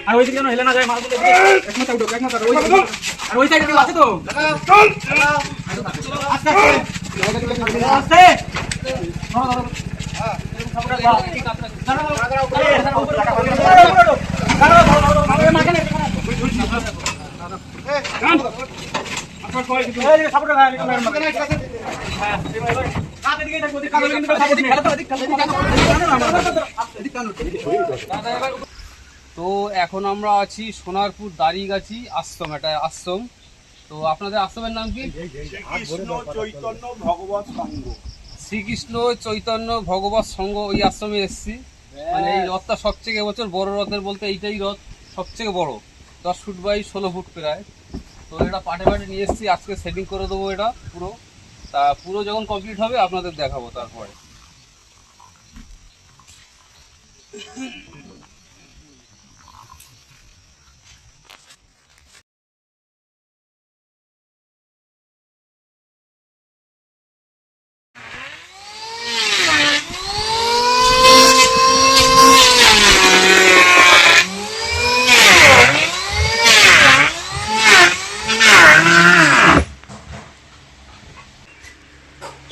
আর ওই দিকে হেলে না যায় মাল আর ওই সাইডে আছে তো আস্তে তো এখন আমরা আছি সোনারপুর দাঁড়িগাছি আশ্রম, এটা আশ্রম। তো আপনাদের আশ্রমের নাম কি? শ্রীকৃষ্ণ চৈতন্য ভগবত সংঘ। ওই আশ্রমে এসেছি। মানে এই রথটা সবচেয়ে এবছর বড় রথের বলতে এইটাই রথ সবচেয়ে বড়, 10 ফুট বাই 16 ফুট প্রায়। তো এটা পাটে পাটে নিয়ে এসেছি, আজকে সেটিং করে দেবো এটা পুরো। তা পুরো যখন কমপ্লিট হবে আপনাদের দেখাবো তারপরে।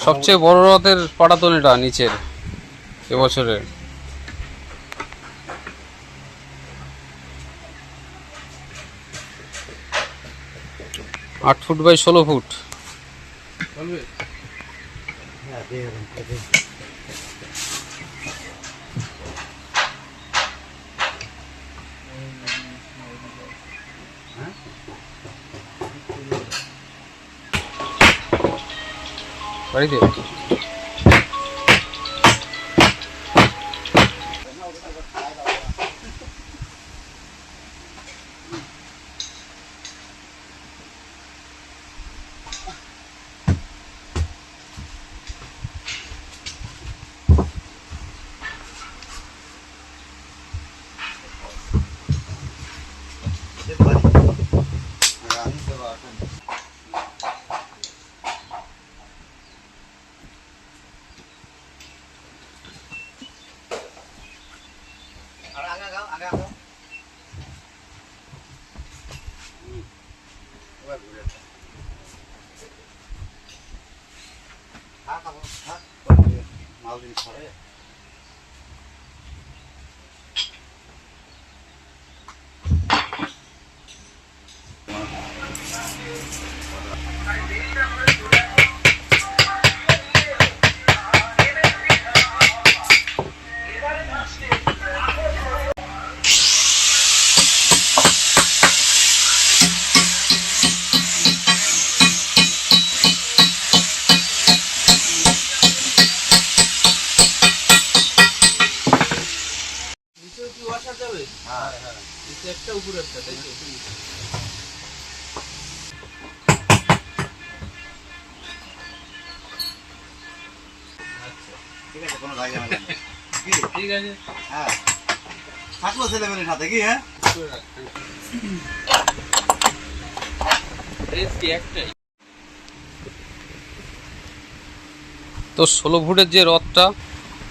সবচেয়ে বড় রথের পাটাতন এটা নিচের এবছরের। আট ফুট বাই 16 ফুট। বাড়িতে একটা উপরে একটা, তাই তো? ঠিক আছে, কোনো জায়গা নেই। ঠিক আছে, হ্যাঁ থাকলো ছেলেমেয়ের সাথে কি। হ্যাঁ তো 16 ফুটের যে রথটা,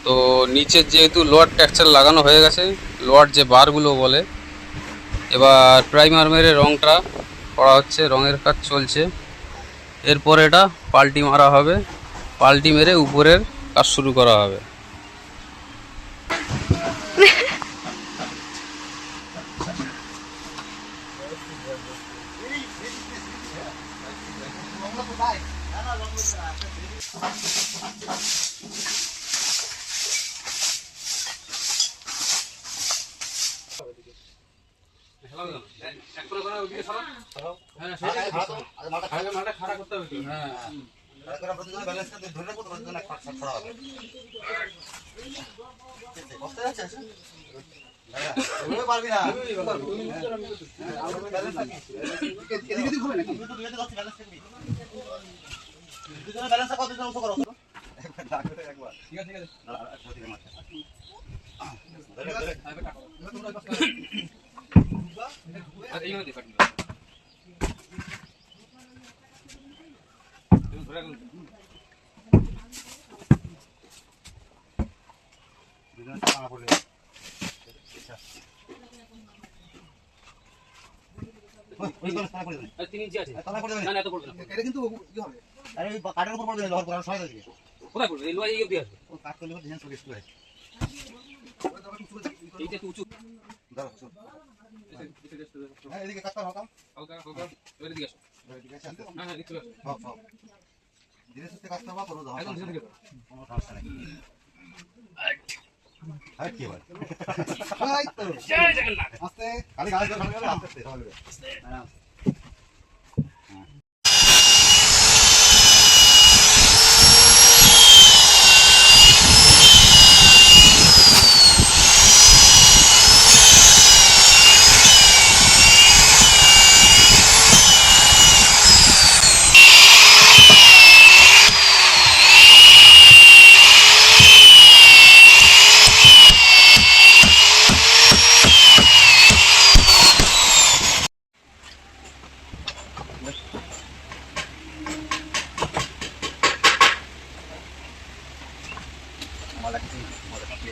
তো নিচের যেহেতু লোয়ার টেক্সচার লাগানো হয়ে গেছে, লোয়ার যে বারগুলো বলে, এবার প্রাইমার মেরে রংটা করা হচ্ছে, রঙের কাজ চলছে। এরপর এটা পাল্টি মারা হবে, পাল্টি মেরে উপরের কাজ শুরু করা হবে। পারবি না তিন ইঞ্চি আছে তলা করে দেবে না না এত পড়বে না এটা কিন্তু কি হবে আরে ওই কাঠের উপর পড়বে লহর করার সহায়তা দিবে কোথায় পড়বে এই লোয়া এই অবধি আসবে ও কাঠ করলে ডিজাইন চলে আসবে এইটা একটু উঁচু দাঁড়াও চল হ্যাঁ এদিকে কাটটা হকাম হালকা হালকা এবারে দিকে আসো এদিকে আছে হ্যাঁ হ্যাঁ দিকে চলে আসো হক হক ধীরে সুস্থে কাটতে হবে করো দাও একদম ধীরে ধীরে করো। কোনো সমস্যা নেই আর কি হবে এই তো জয় জগন্নাথ আস্তে খালি গাড়ি করে ভালো আস্তে আস্তে হ্যাঁ मला किती मदत आपली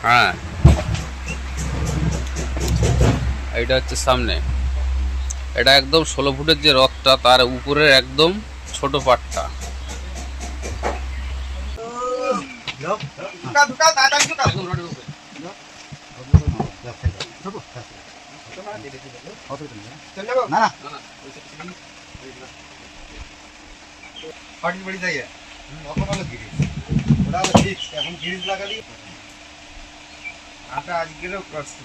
হ্যাঁ এটা হচ্ছে সামনে, এটা একদম 16 ফুটের যে রথটা তার উপরের একদম ছোট পাটটা। না না পাটি বাড়ি যাই তখন হলো গিরিজ, ওটা হলো ফিক্স। এখন গিরিজ লাগালি আটা আজকেরও করছি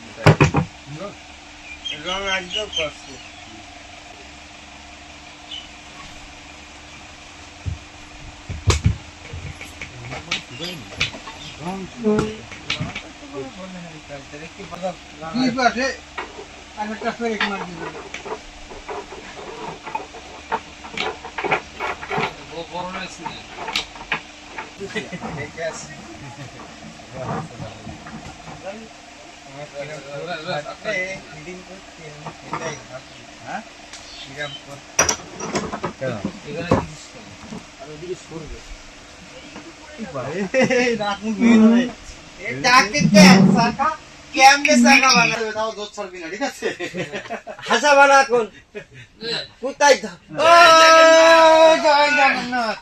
রং আজকেও করছি কি পাশে আরেকটা ফের এক মার দিবে হাসা বানা কোন কোথায় জয় জগন্নাথ।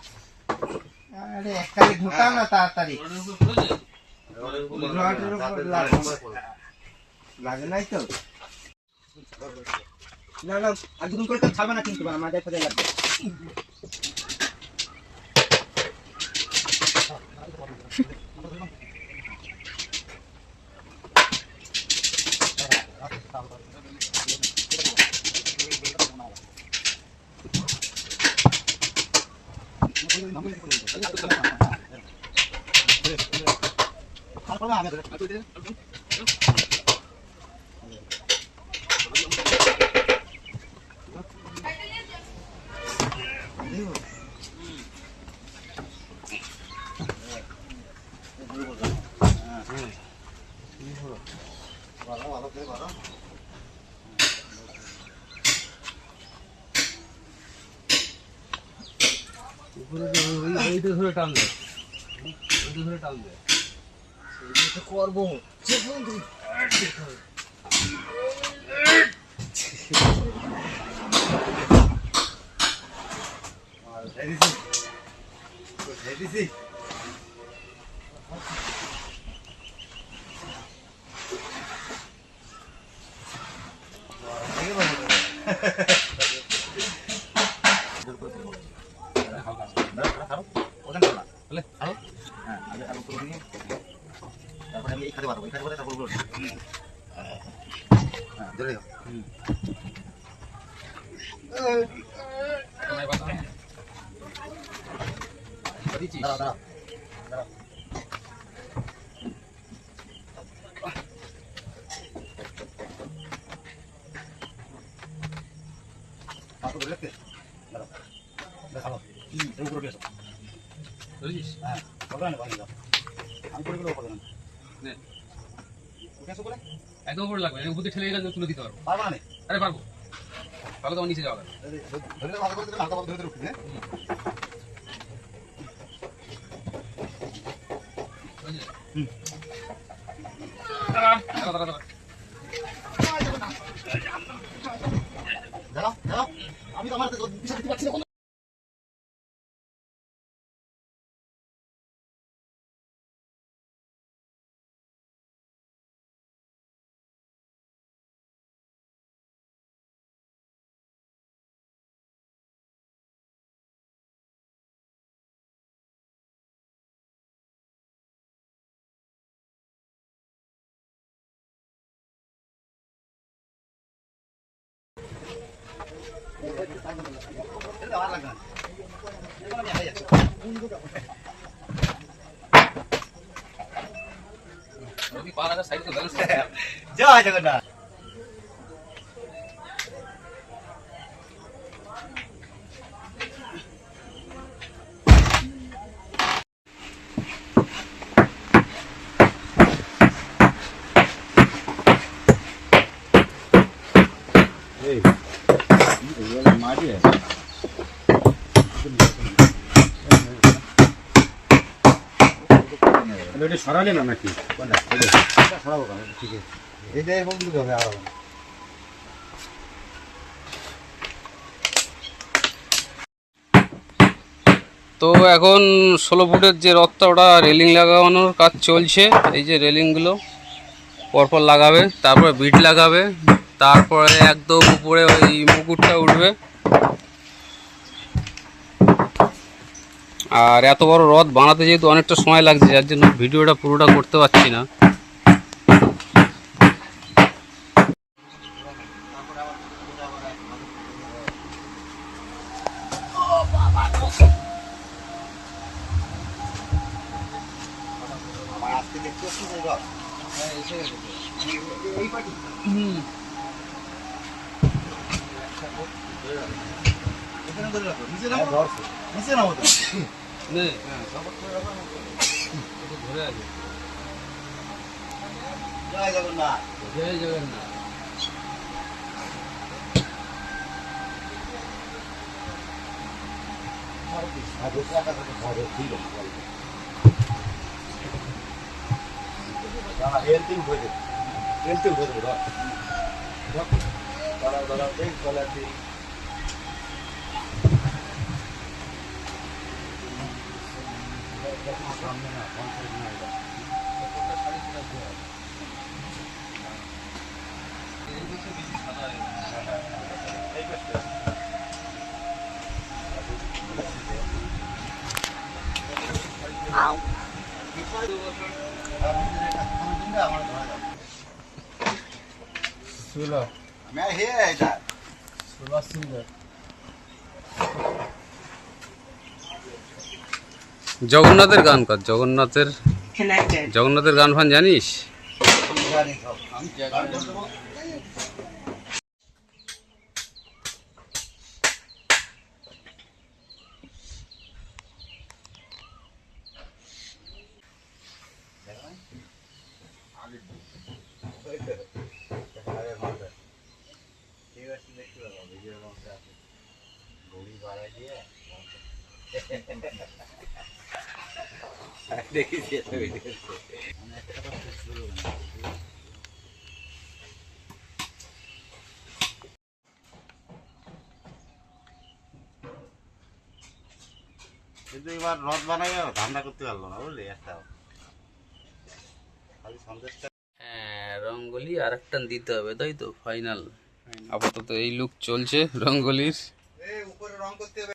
আরে একটাই ঢোকাও না তাড়াতাড়ি, রডের উপর লাগে নাই তো। না না আর দুটো করে ছাড়বে না কিন্তু আমাদের পরে লাগবে। এইটা ধরে টান দেয়, এইটা ধরে টান দেয়, করবো তারপরে আমি এই খাতে পারবো, এই খাতে পারবো, তারপর বলবো। হ্যাঁ, ধরে যাও। দাঁড়াও, দাঁড়াও, দাঁড়াও। হাত ধরে রাখতে? দাঁড়াও। দেখাবো। এই উপরে উঠে এসো। বুঝেছিস? হ্যাঁ, হবে না, ভালো যাও। আমি করে গেলেও হবে না। নে, উঠে এসো করে? একদম উপরে লাগবে, উপর দিয়ে ঠেলে গেলে তুলে দিতে পারবো। পারবো না নে? আরে পারবো, তাহলে তো আমার নিচে যাওয়া লাগবে। ধরে হাতে করে দিলে হাতে ধরে ধরে উঠবে, হ্যাঁ? বুঝলি? হুম। দাঁড়া, দাঁড়া, দাঁড়া, দাঁড়া। দাঁড়াও, দাঁড়াও। আমি তো আমার পিছনে দিতে পারছি না। এটা আর লাগবে না। এখন আমি একাই যাচ্ছি। যদি পা লাগা সাইড তো ব্যালেন্স জয় জগন্নাথ। সরালে না নাকি? সরাবো কেন? ঠিক আছে। এইটা এরকম দিতে হবে আর হবে না। তো এখন 16 ফুটের যে রথটা ওটা রেলিং লাগানোর কাজ চলছে। এই যে রেলিংগুলো পরপর লাগাবে, তারপরে বিট লাগাবে, তারপরে একদম উপরে ওই মুকুটটা উঠবে। আর এত বড় রথ বানাতে যেহেতু অনেকটা সময় লাগছে, যার জন্য ভিডিওটা পুরোটা করতে পারছি না। আমার আজকে দেখতে পাচ্ছি যে রথ। হ্যাঁ, এসে গেছে। এই পার্টি। এখানে ধরে রাখো। নিচে নামো। নিচে নামো তো। নে, হ্যাঁ, সাপোর্ট করে রাখো না। এটা ধরে আছে। জয় জগন্নাথ। জয় জগন্নাথ। হেলতে উঠে যাবে। হেলতে উঠে যাবে রথ। দাঁড়াও, দাঁড়াও, দেখ গলা দিয়ে। সামনে না, পঞ্চায়েত না এটা। কতটা শাড়ি সেটা ধোয়া আছে। এই দেশে বেশি সাদা হয়ে গেছে। এই পাশে। আমার ধরা যাবে। ষোলো मैं है इधर। 16 সিঙ্গার। জগন্নাথের গান কর, জগন্নাথের Connected. জগন্নাথের গান ফান জানিস? जाने सब। আমি জায়গা अरे माता। ठीक है, देखते रहो वीडियो में से आप गोली बारा दिया। देखिए तो वीडियो से। मैंने एक कदम शुरू কিন্তু এবার রথ বানাই ধান্দা করতে পারলো না বুঝলি একটা খালি সন্দেশটা। হ্যাঁ, রঙ্গোলি আর একটা দিতে হবে, তাই তো ফাইনাল। আপাতত এই লুক চলছে রঙ্গোলির। উপরে রং করতে হবে।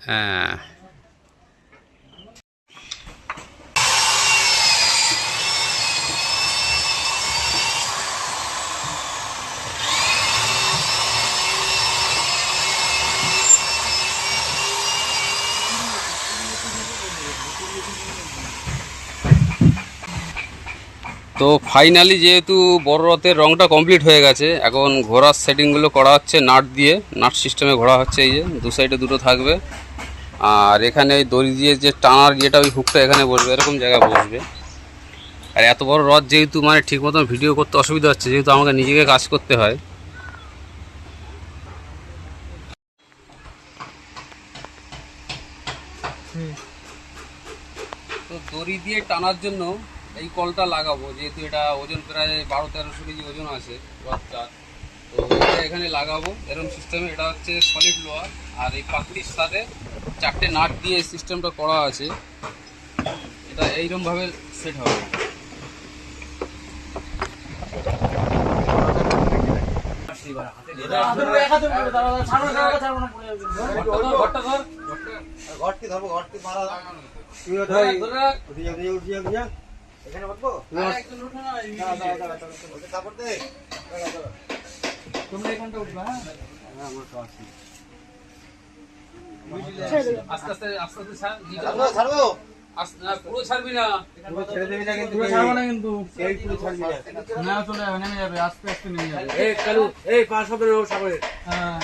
হ্যাঁ, তো ফাইনালি যেহেতু বড় রথের রংটা কমপ্লিট হয়ে গেছে, এখন ঘোড়ার সেটিংগুলো করা হচ্ছে নাট দিয়ে। নাট সিস্টেমে ঘোরা হচ্ছে, এই যে দু সাইডে দুটো থাকবে, আর এখানে ওই দড়ি দিয়ে যে টানার ইয়েটা, ওই হুকটা এখানে বসবে, এরকম জায়গায় বসবে। আর এত বড় রথ যেহেতু মানে ঠিক মতন ভিডিও করতে অসুবিধা হচ্ছে, যেহেতু আমাকে নিজেকে কাজ করতে হয়। তো দড়ি দিয়ে টানার জন্য এই কলটা লাগাবো, যেহেতু এটা ওজন প্রায় 12-1300 কেজি ওজন আছে রথটা। তো এটা এখানে লাগাবো এরকম সিস্টেমে। এটা হচ্ছে সলিড লোহার, আর এই পাকড়ির সাথে 4টে নাট দিয়ে এই সিস্টেমটা করা আছে। এটা এইরকমভাবে সেট হবে। ঘরটি ধরবো, ঘরটি মারা এখানে বসবো। কাপড় দে, তোমরা এখানটা উঠবা। হ্যাঁ, আস্তে আস্তে আস্তে আস্তে ছাড়। ছাড়বো ছাড়বো। না, পুরো ছাড়বি না। ছেড়ে দেবি না কিন্তু, পুরো ছাড়বো না কিন্তু। এই পুরো ছাড়বি না। না, চলে যাবে, নেমে যাবে, আস্তে আস্তে নেমে যাবে। এই কালু এই 500 করে সাগরে হ্যাঁ,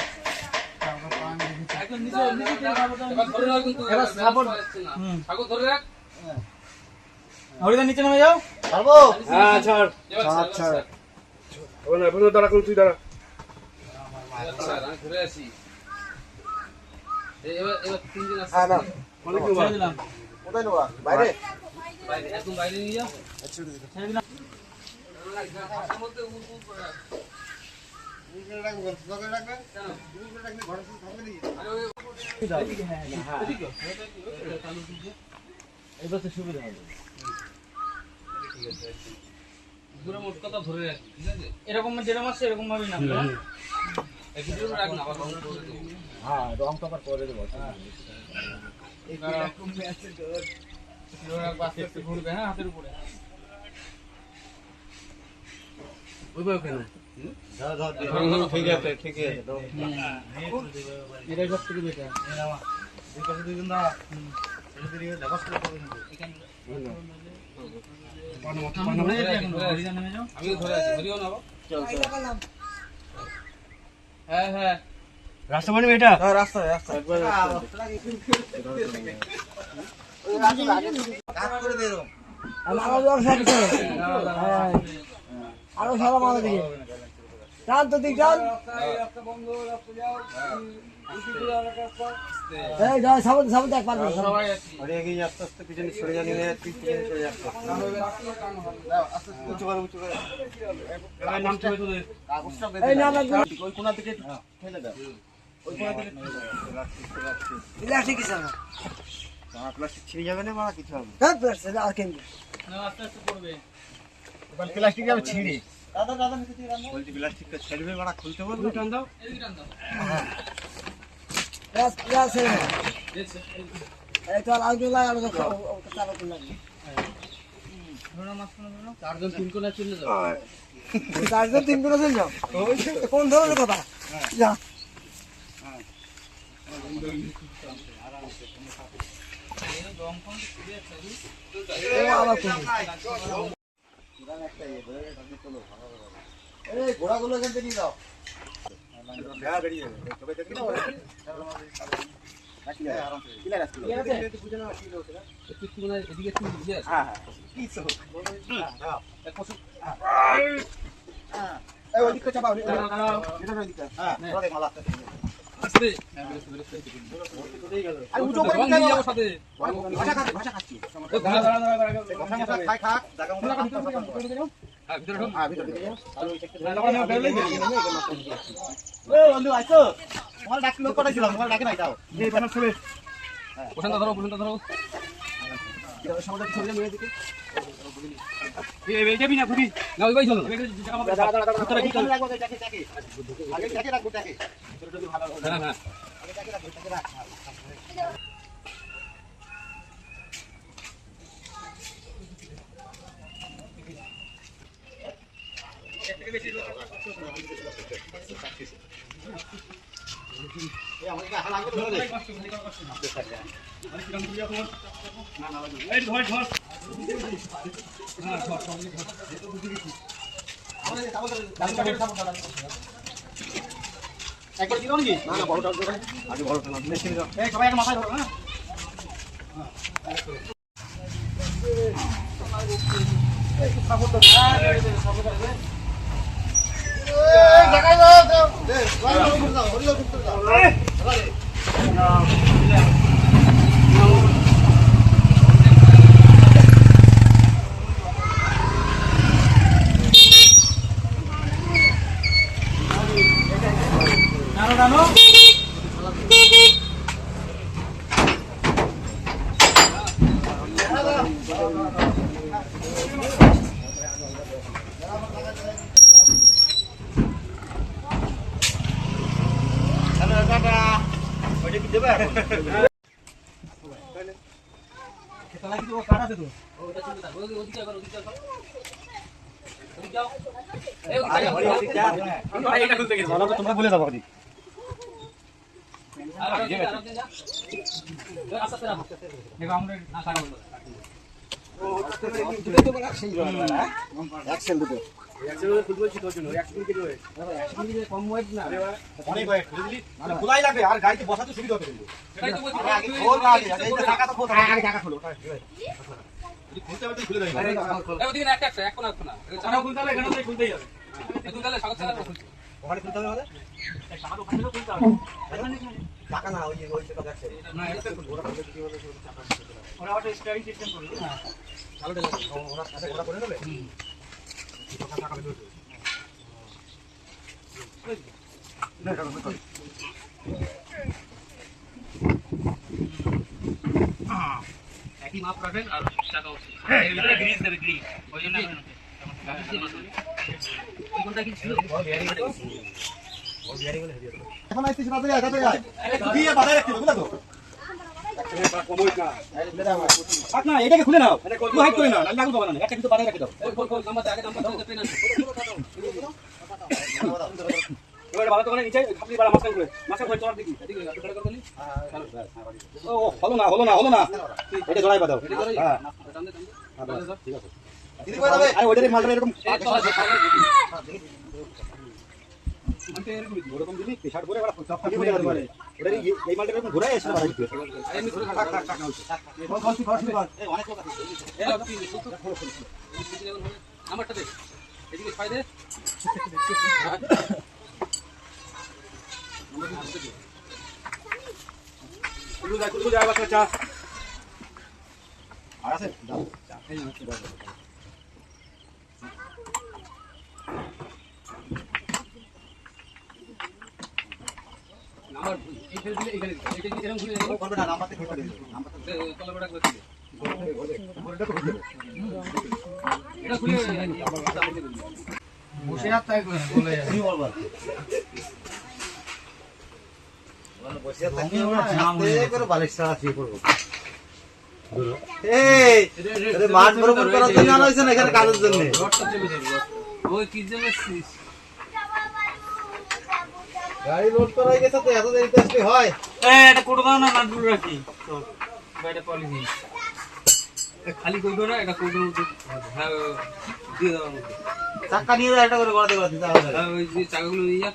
একদম নিচে নিচে দিয়ে খাবো তো। এবার ধরে রাখ কিন্তু, এবার সাপোর্ট। হুম, ঠাকুর ধরে রাখ। হরিদা নিচে নেমে যাও। ছাড়বো। হ্যাঁ ছাড় এবার ছাড়, এবার ছাড়। ওনা বন্ধ দাঁড়া করুন, তুই দাঁড়া। আচ্ছা, আমি ঘুরে আসি। এবার এবার তিনজন আসছে। হ্যাঁ না, ছেড়ে দিলাম। কোথায় নেবা? বাইরে। বাইরে, একদম বাইরে নিয়ে যাও। ছেড়ে দিলাম। ঘাসের মধ্যে উড় উড় করে রাখ। উল্টে রাখবে, উল্টে রাখবে। উল্টে রাখলে ঘরের সাথে থাকবে নাকি? আরে ওই এদিকে, হ্যাঁ, এদিকে। এবার তো সুবিধা হবে। পুরো মোট কথা ধরে রাখ, ঠিক আছে? এরকম যেরকম আসছে এরকম ভাবেই নামবে। এই ভিডিওটা রাখ না, আবার রং করে দেবো। হ্যাঁ, রং তো আবার করে দেবো। আস্তে আস্তে ঘুরবে, হ্যাঁ, হাতের উপরে। ওইভাবে কেন? ধর ধর দে। ঠিক আছে, ঠিক আছে। দাও। এটাই সব থেকে বেটার। দুই পাশে দুইজন দাঁড়া। ছেড়ে দিবি, লেবাস করে দেবো কিন্তু। হরিদা নেমে যাও। আমিও ধরে আছি, ধরিও না বাবা। হ্যাঁ, হ্যাঁ। রাস্তা বানিয়ে এটা হ্যাঁ, রাস্তায় রাস্তায়। কাজ করে দে এরকম। আরো সারা মাথা দিকে টান তো দিক টান। এই যাও, সামনে সামনে দেখ পারবে। সবাই আছি। আরে এগিয়ে যা, আস্তে আস্তে পিছনে সরে যাবি না, তুই পিছনে সরে যা। উঁচু করে, উঁচু করে। এবার নাম চলে তোদের। কাগজটা এই বেঁধে নাম দাও। একদম ওই কোণা থেকে ঠেলে দাও। ওই কোণা থেকে ঠেলে দাও। Plastic, plastic. ইলাস্টিক কি সারা আমার প্লাস্টিক ছিঁড়ে যাবে না, মারা কিছু হবে না। হ্যাঁ প্লাস্টিক আর কেন না, আস্তে আস্তে পড়বে। এবার প্লাস্টিক যাবে ছিঁড়ে। দাদা দাদা নিচে দিয়ে রাখো। বলছি প্লাস্টিকটা ছেড়বে, মারা খুলতে বলবো। টান দাও। এদিকে টান দাও। প্লাস প্লাস দেখছো? এই তো আর জুলাই আর তো চালা তো লাগে। ধরো মাঝখানে ধরো। 4 জন 3 কোণা চলে যাও। চারজন তিন করে চলে যাও। কোন ধরনের কথা? যা। আবার কোন? এই ঘোড়াগুলো এখান থেকে নিয়ে দাও। হ্যাঁ, বেরিয়ে যাবে। তোকে দেখি না? রাখি যায়, আরামসে। ক্লিয়ার আছে? ঠিক আছে? বুঝে নাও, কি হচ্ছে না? একটু একটু মানে এদিকে একটু বুঝে আসো। হ্যাঁ, হ্যাঁ। কি তো? হ্যাঁ। এক পাশে এই ওদিকটা চাপাও, ওদিকটা। এটা ওদিকটা। হ্যাঁ, ওরা দেখ মালা আসতে। আর উঁচু করে রং দিতে নিয়ে হবে। যাবো সাথে। ভাষা খাচ্ছি। দাঁড়া। কথা মশা খাই খাক, জায়গা মতো খাক, খাক, খাক, খাক। হ্যাঁ, ভিতরে ঢোক। হ্যাঁ, ভিতরে ঢুকে যাও। আর ওই sector এ- ওই বন্ধু, আইছো? তোমার ডাকি লোক পাঠাইছিলাম, তোমার ডাকে নাই, দাও। প্রশান্ত ধরো, প্রশান্ত ধরো। সমাজের ছড়িয়ে নিয়ে দিকে। না, ওই ভাই চলো না। এখানে রাখবো, ডাকে, ডাকে। আগে ডাকে রাখবো, ডাকে। হ্যাঁ, হ্যাঁ। আগে ডাকে রাখবো, ডাকে রাখ। এই আমাকে হাল আগে ধরে দে। একবার দিলো নাকি? না না, বড়টা দিলো। আগে বড়টা না দিলে ছিল। এই সবাই একটা মাথায় ধরো, হ্যাঁ? তোমরা বলে দাও আগে। অ্যাক্সেল দুটো। কম ওয়েট না। অনেক ওয়েট। বুঝলি? মানে খোলাই লাগবে আর গাড়িতে বসাতে সুবিধা হবে কিন্তু। আগে খোল না আগে। এই যে টাকা তো খোল। আগে টাকা খোলো। যদি খুলতে হবে তো খুলে দেবে। ওদিকে না, একটা, এক কোণা, এক কোণা। টাকা খুলতে হবে, এখানে থেকে খুলতেই হবে। তুই তাহলে স্বাগত জানাবো। ওখানে খুলতে হবে মানে? টাকা তো ওখানে খুলতে হবে। টাকা না ওই সেটা দেখছে। না, এটা খুলবো। ওরা আবার স্টাইল সিস্টেম করবে। হ্যাঁ। ওরা সাথে ওরা করে নেবে? একই মাপ রাখেন আর টাকা হচ্ছে। এর ভিতরে গ্রিজ দেবে, গ্রিজ। ওই জন্য এই কোনটা কি ছিল? এখন আইছিস না তুই আয় আয়। দিয়ে বাজারে রাখতে বুঝলা তো? থাক না এটাকে খুলে নাও। তুই হাইট করে নাও। লাগু বাবা না। একটা কিন্তু বাজারে রেখে দাও। ওই খোল নাম্বার আগে নাম্বার দাও, পেন আছে। এবারে ভালো করে নিচে খাপলি বাড়া মাছটা করে। মাছটা করে তোর দেখি। এদিকে একটু করে করলি। ও হলো না হলো না হলো না। এটা জড়াই বাদাও। এদিকে করে। হ্যাঁ টান দে, টান দে। ঠিক আছে। দিদি কই যাবে? আরে ওইটারই মালটা এরকম ওরকম দিলি টি-শার্ট পরে ওরা সব খালি হয়ে যাবে। ওটারই এই মালটা এরকম ঘুরাই আসলে বাড়া দিতে। এমনি ধরে থাক থাক থাক না হচ্ছে। ফালতু ফালতু এই অনেক লোক আছে। এই লাভ কি নাম্বারটা দে। এদিকে ছয় দে। কুলু যায় বাচ্চা চা। আর আছে দাও। নাম্বার এই ফেলে দিলে এখানে দিতে। এটা কি এরকম ঘুরে ও করবে না নাম্বারতে খুলে দিবে। নাম্বারতে তলা বড় করে দিলে। ওটা তো খুলে দেবে। এটা খুলে বসে আর তাই করে বলে কি বলবো মানে বসে আর তাকিয়ে হাতে করে বালিশ ছাড়া শুয়ে পড়বো এই আরে মাছ বরবর করার জন্য আনা হয়েছে না এখানে কাজের জন্য রডটা চেপে ধরবো। ওই কি যাবে গাড়ি লোড করা হয়ে গেছে তো এত দেরিতে আসলে হয় এটা কোটো দাও না নাটগুলো রাখি তো বাইরে পলিথিন খালি কইবো না এটা কোটো হ্যাঁ দিয়ে দাও আমাকে চাকা নিয়ে যায় একটা করে গড়াতে গড়াতে তাহলে ওই যে চাকাগুলো দিয়ে যা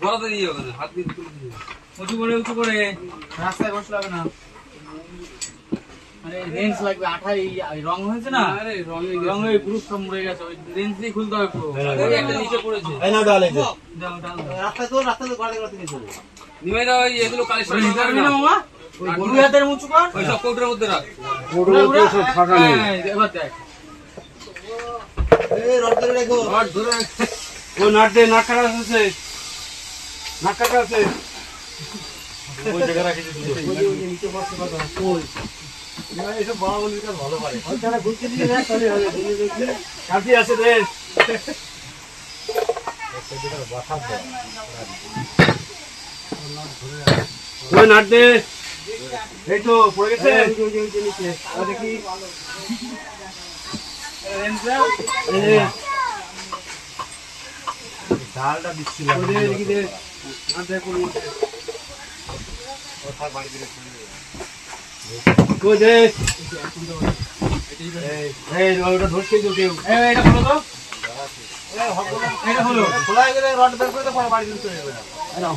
গড়াতে দিয়ে ওখানে হাত দিয়ে তুলে দিয়ে উঁচু করে রাস্তায় বসলে হবে না মানে রেঞ্জ লাগবে, আঠা এই রং হয়েছে না, আরে রং হয়ে গ্রুপ সব মরে গেছে, ওই রেঞ্জ দিয়ে খুলতে হবে পুরো। ওই একটা নিচে পড়েছে। এই নাও ডাল এই যে। দাও দাও রাস্তা তো গাড়ি গাড়ি নিয়ে চলে। নিমে দাও, এই এগুলো কালেকশন নিতে পারবি না মামা? ওই দুই হাতের উঁচু কর, ওই সব কৌটোর মধ্যে রাখ। হ্যাঁ, এবার দেখ। এই রড ধরে রাখো। রড ধরে ও নাট দে, নাট কাটা আছে। নাট কাটা আছে। ওই জায়গা রাখি দিতে। ওই নিচে বসে কথা। ওই না, এসব বড় বড় কাজ ভালো পারে। ওইখানে ঘুরতে দিলে না চলে হবে। দেখি কাটি আছে রে। ওই নাট দে। এই তো পড়ে গেছে। দেখি ডালটা দিচ্ছিলাম। দেখি দে। নাট দে কোন মধ্যে। কই দে। এই ওটা ধরছে তো কেউ। এটা হলো তো, এটা হলো। খোলা গেলে রড বের করে তো পরে বাড়ি দিতে হবে। নাও।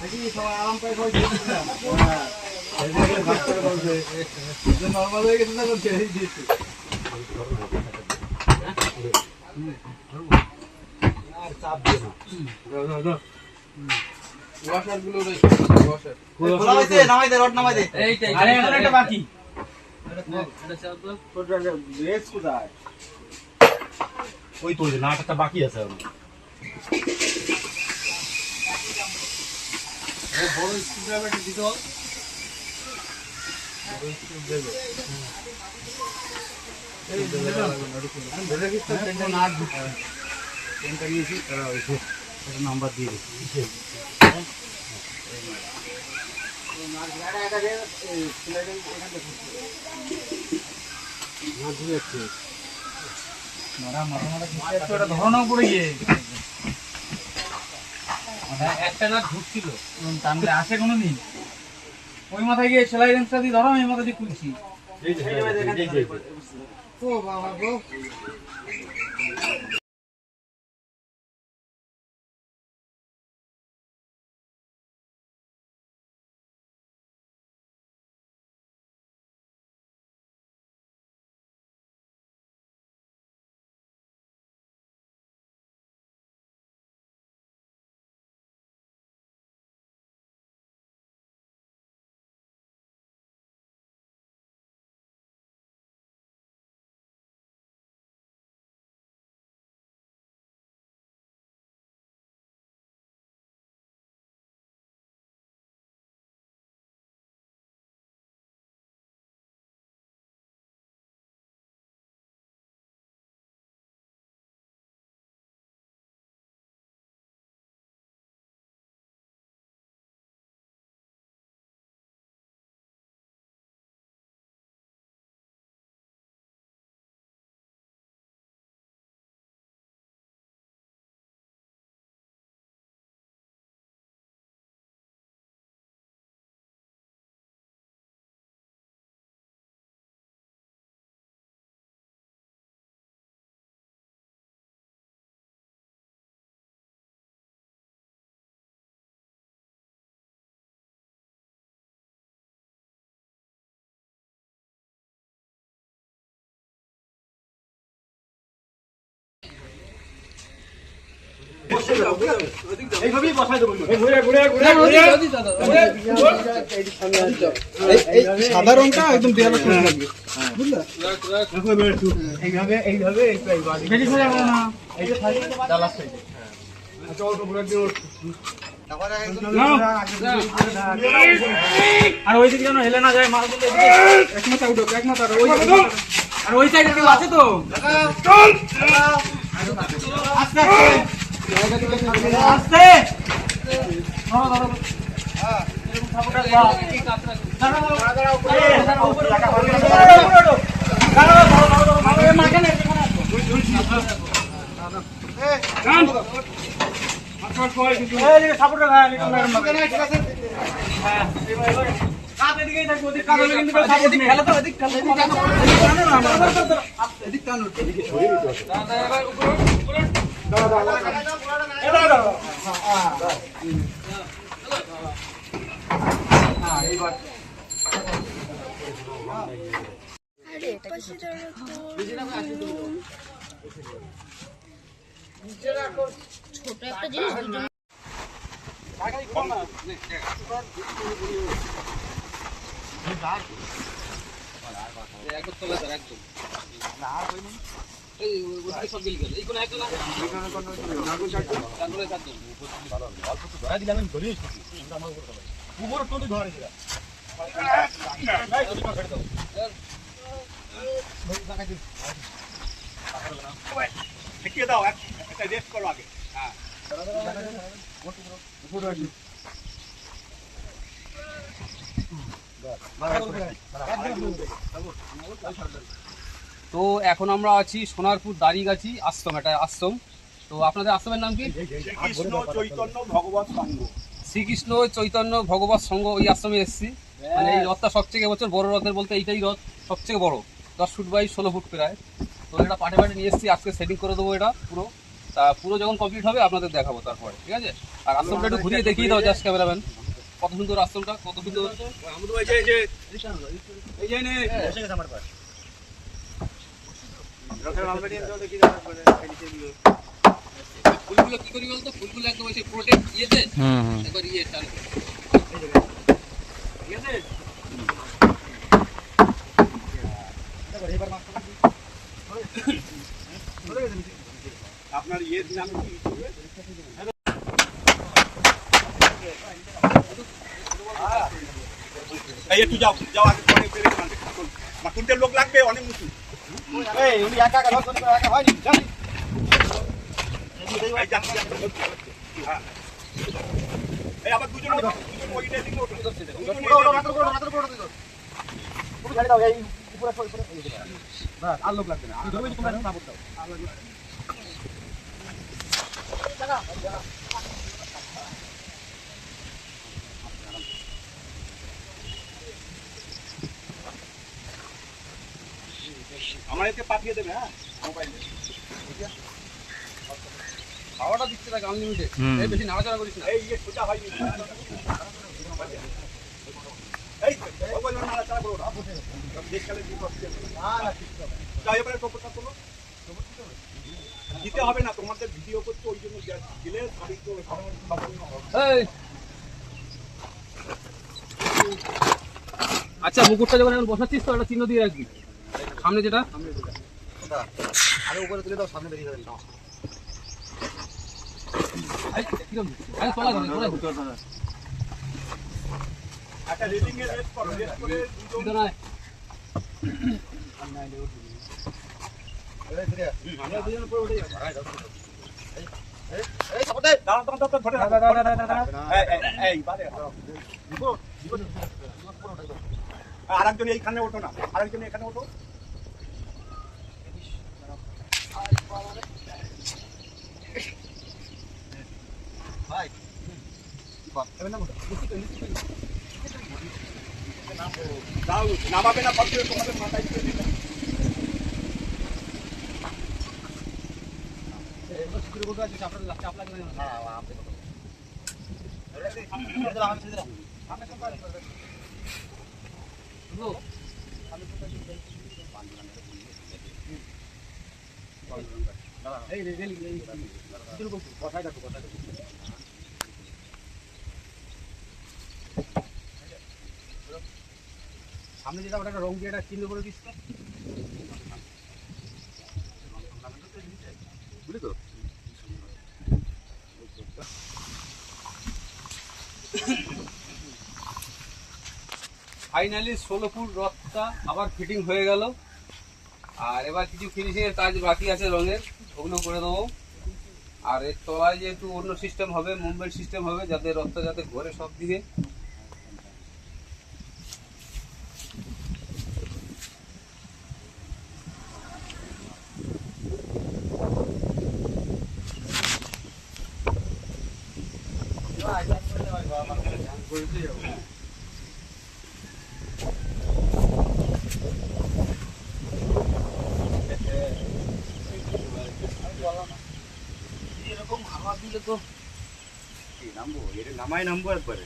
দেখি সবাই আরাম পায় কই দিচ্ছে। হ্যাঁ। এই যে ভাগ করে বলছে। যে নরমাল হয়ে গেছে না করছে এই দিচ্ছে। আর চাপ দিয়ে না। দাও। ওয়াশার গুলো রে, ওয়াশার। খোলা হইছে, নামাই দে, রড নামাই দে। এইটাই। আরে এখন একটা বাকি। এটা চাপ দাও। রেস কোথায়? ওই তো নাটকটা বাকি আছে এখন। বড় স্ক্রুড্রাইভারটা দিতে হবে। নাম্বার দিয়ে দিচ্ছি। ধরানো পড়ে গিয়ে একটা না ঢুকছিল। টানলে আসে কোনোদিন? ওই মাথায় গিয়ে সেলাই রেঞ্জটা দিয়ে ধরো, আমি এই মাথা দিয়ে খুলছি। ও বাবা গো। এইভাবেই বসাই দেবো। এই সাদা রংটা একদম দেয়ালে সুন্দর লাগবে। বুঝলা? এইভাবে বেশি সোজা করো না। এই যে থাকি ডালার সাইডে। আচ্ছা অল্প বড় দিও। আর ওই দিকে যেন হেলে না যায়, মাল দিলে এদিকে এক মাথা উঠো, এক মাথা আর ওই আর ওই সাইডে কেউ আছে তো? আস্তে আস্তে ধরো ধরো। এরকম সাপোর্টার দাও। দাঁড়াও দাঁড়াও দাঁড়াও, উপরে রাখা হবে। দাঁড়াও দাঁড়াও দাঁড়াও, এই মাঝখানে এখানে আসো। এই যে সাপোর্টার গায় এরকম হ্যাঁ, এবারে কাট এদিকেই থাকবে, ওদিক কাট হলে কিন্তু সাপোর্ট নেই। খেলা তো এদিক খেলা, এদিক টানো না আমরা। এদিক টানো, এদিকে ছড়িয়ে দিতে হবে। এবার উপরে ছোট একটা জিনিস দুজন একদম তলা ধর একদম এই ওই সব গেল এই কোন একটা না তারপরে একদম ঠেকিয়ে দাও একটা রেস্ট করো আগে। তো এখন আমরা আছি সোনারপুর দাড়িগাছি আশ্রম, এটা আশ্রম। তো আপনাদের আশ্রমের নাম কি? কৃষ্ণ চৈতন্য ভগবত সংঘ। শ্রীকৃষ্ণ চৈতন্য ভগবত সংঘ। ওই আশ্রমে এসেছি। মানে এই রথটা সবথেকে এবছর বড় রথের বলতে এইটাই রথ সবথেকে বড়, 10 ফুট বাই 16 ফুট প্রায়। তো এটা পাটে পাটে নিয়ে এসেছি, আজকে সেটিং করে দেবো এটা পুরো। তা পুরো যখন কমপ্লিট হবে আপনাদের দেখাবো তারপরে, ঠিক আছে? আর আশ্রমটা একটু ঘুরিয়ে দেখিয়ে দাও জাস্ট ক্যামেরাম্যান, কত সুন্দর আশ্রমটা, কত সুন্দর। ফুলগুলো কি করি বলতো, ফুলগুলো একদম ওই প্রোটেক্ট ইয়েতে একবার ইয়ে টান, ঠিক আছে? আপনার ইয়ের নাম কি? এই একটু যাও যাও আগে পরে ফেরে কাঁদে বা কোনটা লোক লাগবে অনেক মুশু। এই উনি একা একা ধরতে একা হয়নি জানি। এই যাচ্ছি হ্যাঁ এই আবার দুজন ওই ডেটিং ওঠো রাতের কোড়া দিও তুমি গাড়ি দাও এই উপরে উপরে বাস আর লোক লাগবে না আমি ধরবই তোমরা সাপোর্ট দাও আর লাগবে আমার এতে পাঠিয়ে দেবে। হ্যাঁ মোবাইলে খাওয়াটা দিচ্ছে থাকে আনলিমিটেড, এই বেশি নাড়াচাড়া করিস না। এই সোজা হয়নি এই মোবাইল না চালা করো না দেখলে কি করতে না না ঠিক আছে যাও এবারে টপটা তোলো দিতে হবে না, তোমাদের ভিডিও করতে ওই জন্য দিলে সবই তো এই আচ্ছা মুকুটটা যখন এখন বসাচ্ছিস তো একটা চিহ্ন দিয়ে রাখবি সামনে, যেটা আরে উপরে তুলে দাও, সামনে বেরিয়ে যাবেন না। একটা রেটিং এর রেট করো, রেট করে দুজন আমরা দুজন উপরে উঠে যাব। এই সাপোর্ট দে, দাঁড়া দাঁড়া দাঁড়া ধরে এই বারে আরেকজন এইখানে ওঠো না, আরেকজন এখানে ওঠো। ভাই দাও নামাবে না পড়ছে তোমাদের মাথায় দিয়ে দিবে। সামনে যেটা ওটা একটা রং দিয়ে একটা চিহ্ন করে দিস তো, বুঝলি তো? ফাইনালি 16 ফুট রথটা আবার ফিটিং হয়ে গেল। আর এবার কিছু ফিনিশিং এর কাজ বাকি আছে রঙের, ওগুলো করে দেবো। আর এর তলায় যেহেতু অন্য সিস্টেম হবে, মুভমেন্ট সিস্টেম হবে, যাতে রথটা যাতে ঘোরে সব দিকে। এরকম হাওয়া দিলে তো নামবো, এটা নামায় নামবো একবারে।